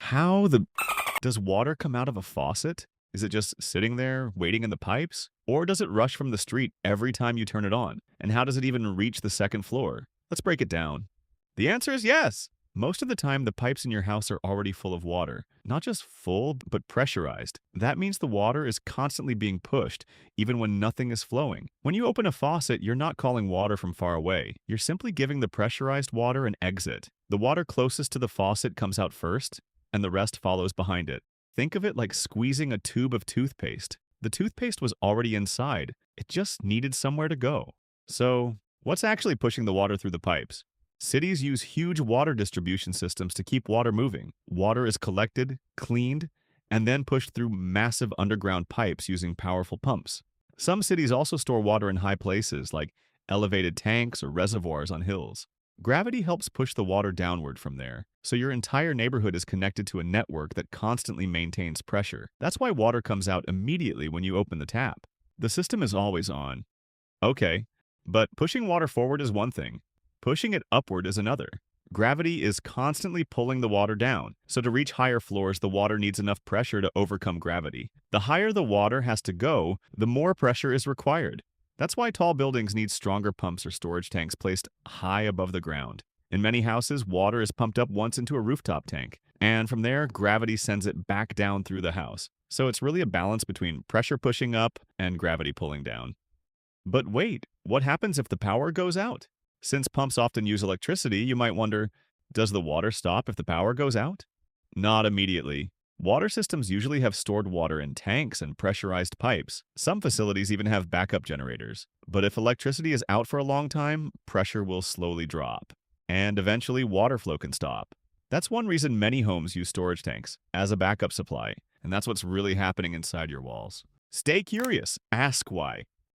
How the does water come out of a faucet? Is it just sitting there waiting in the pipes? Or does it rush from the street every time you turn it on? And how does it even reach the second floor? Let's break it down. The answer is yes. Most of the time, the pipes in your house are already full of water. Not just full, but pressurized. That means the water is constantly being pushed, even when nothing is flowing. When you open a faucet, you're not calling water from far away. You're simply giving the pressurized water an exit. The water closest to the faucet comes out first, and the rest follows behind it. Think of it like squeezing a tube of toothpaste. The toothpaste was already inside. It just needed somewhere to go. So, what's actually pushing the water through the pipes? Cities use huge water distribution systems to keep water moving. Water is collected, cleaned, and then pushed through massive underground pipes using powerful pumps. Some cities also store water in high places, like elevated tanks or reservoirs on hills. Gravity helps push the water downward from there, so your entire neighborhood is connected to a network that constantly maintains pressure. That's why water comes out immediately when you open the tap. The system is always on. Okay, but pushing water forward is one thing. Pushing it upward is another. Gravity is constantly pulling the water down, so to reach higher floors, the water needs enough pressure to overcome gravity. The higher the water has to go, the more pressure is required. That's why tall buildings need stronger pumps or storage tanks placed high above the ground. In many houses, water is pumped up once into a rooftop tank, and from there, gravity sends it back down through the house. So it's really a balance between pressure pushing up and gravity pulling down. But wait, what happens if the power goes out? Since pumps often use electricity, you might wonder, does the water stop if the power goes out? Not immediately. Water systems usually have stored water in tanks and pressurized pipes. Some facilities even have backup generators. But if electricity is out for a long time, pressure will slowly drop. And eventually, water flow can stop. That's one reason many homes use storage tanks as a backup supply. And that's what's really happening inside your walls. Stay curious. Ask why.